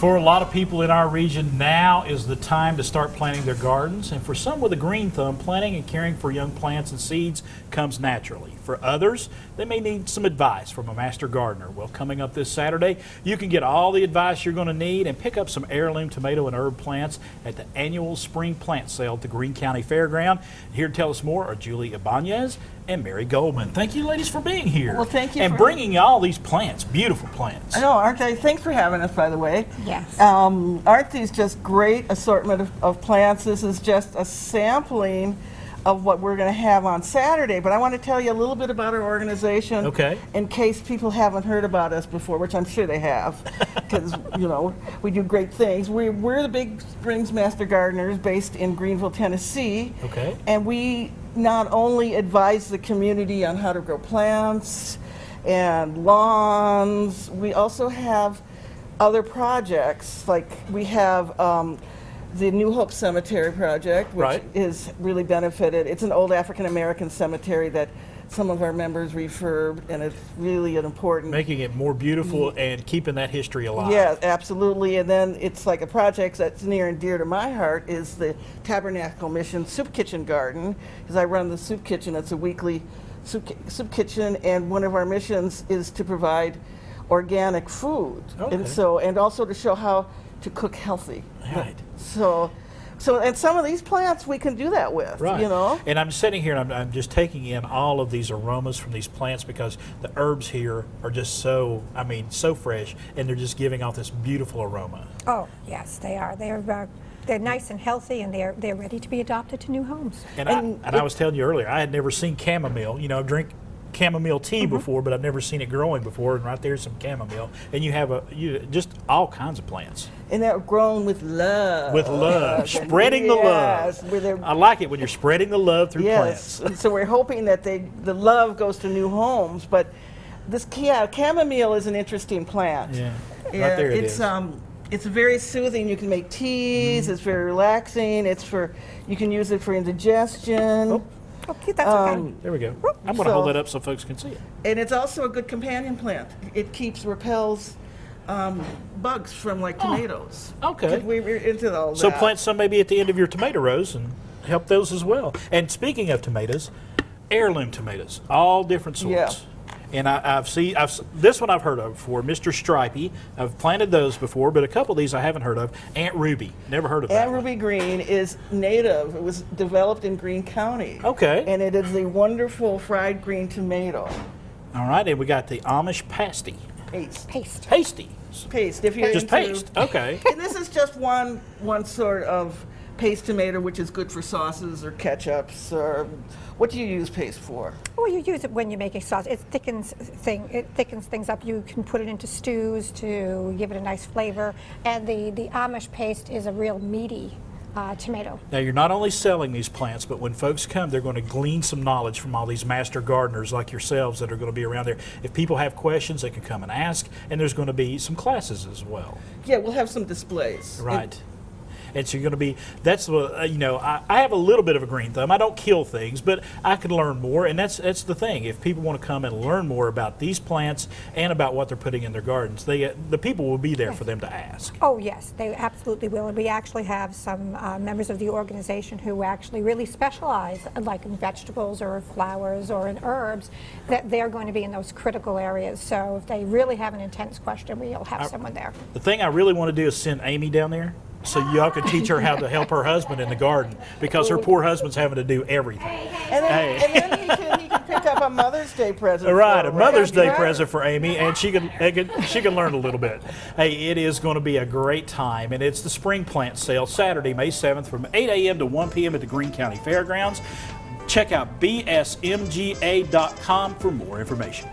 For a lot of people in our region, now is the time to start planting their gardens. And for some with a green thumb, planting and caring for young plants and seeds comes naturally. For others, they may need some advice from a master gardener. Well, coming up this Saturday, you can get all the advice you're going to need and pick up some heirloom tomato and herb plants at the annual spring plant sale at the Greene County Fairground. Here to tell us more are Julie Ibanez and Mary Goldman. Thank you, ladies, for being here. Well, thank you. And bringing all these plants, beautiful plants. I know, aren't they? Thanks for having us, by the way. Yes. Aren't these just great assortment of plants? This is just a sampling of what we're going to have on Saturday, but I want to tell you a little bit about our organization, okay, in case people haven't heard about us before, which I'm sure they have, because you know we do great things. We're the Big Springs Master Gardeners based in Greenville, Tennessee, okay, and we not only advise the community on how to grow plants and lawns, we also have other projects, like we have the New Hope Cemetery project, which right, is really benefited. It's an old African American cemetery that some of our members refurbed, and it's really an important... Making it more beautiful and keeping that history alive. Yeah, absolutely. And then it's like a project that's near and dear to my heart is the Tabernacle Mission Soup Kitchen Garden, because I run the soup kitchen. It's a weekly soup kitchen, and one of our missions is to provide organic food. Okay. And also to show how to cook healthy. Right. So and some of these plants we can do that with, right, you know. And I'm sitting here and I'm just taking in all of these aromas from these plants because the herbs here are just so fresh, and they're just giving off this beautiful aroma. Oh, yes, they are. They're nice and healthy, and they're ready to be adopted to new homes. And I was telling you earlier, I had never seen chamomile. You know, drink chamomile tea before, but I've never seen it growing before. And right there's some chamomile, and you have just all kinds of plants. And they're grown with love. With love, spreading the love. I like it when you're spreading the love through plants. And so we're hoping that the love goes to new homes. But this chamomile is an interesting plant. Yeah, right there it is. It's very soothing. You can make teas. It's very relaxing. You can use it for indigestion. Oh. Okay, that's okay. There we go. I'm going to hold that up so folks can see it. And it's also a good companion plant. It repels bugs from like tomatoes. Okay. We're into all that. So plant some maybe at the end of your tomato rows and help those as well. And speaking of tomatoes, heirloom tomatoes, all different sorts. Yeah. And this one I've heard of before, Mr. Stripey. I've planted those before, but a couple of these I haven't heard of. Aunt Ruby, never heard of that. Aunt Ruby Green is native. It was developed in Greene County. Okay. And it is a wonderful fried green tomato. All right, and we got the Amish pasty. Paste. Pasty. Paste. If you're just paste. Okay. And this is just one sort of paste tomato, which is good for sauces or ketchups. Or what do you use paste for? Well, you use it when you're making sauce. It thickens things up. You can put it into stews to give it a nice flavor. And the Amish paste is a real meaty tomato. Now, you're not only selling these plants, but when folks come, they're going to glean some knowledge from all these master gardeners like yourselves that are going to be around there. If people have questions, they can come and ask, and there's going to be some classes as well. Yeah, we'll have some displays. Right. And so you're going to be, that's what, I have a little bit of a green thumb. I don't kill things, but I can learn more, and that's the thing. If people want to come and learn more about these plants and about what they're putting in their gardens, the people will be there for them to ask. Oh, yes, they absolutely will. And we actually have some members of the organization who actually really specialize, like in vegetables or flowers or in herbs, that they're going to be in those critical areas. So if they really have an intense question, we'll have someone there. The thing I really want to do is send Amy down there, so y'all can teach her how to help her husband in the garden, because her poor husband's having to do everything. And then he can pick up a Mother's Day present. Right, a Mother's Day present for Amy, and she can learn a little bit. Hey, it is going to be a great time, and it's the spring plant sale Saturday, May 7th, from 8 a.m. to 1 p.m. at the Greene County Fairgrounds. Check out bsmga.com for more information.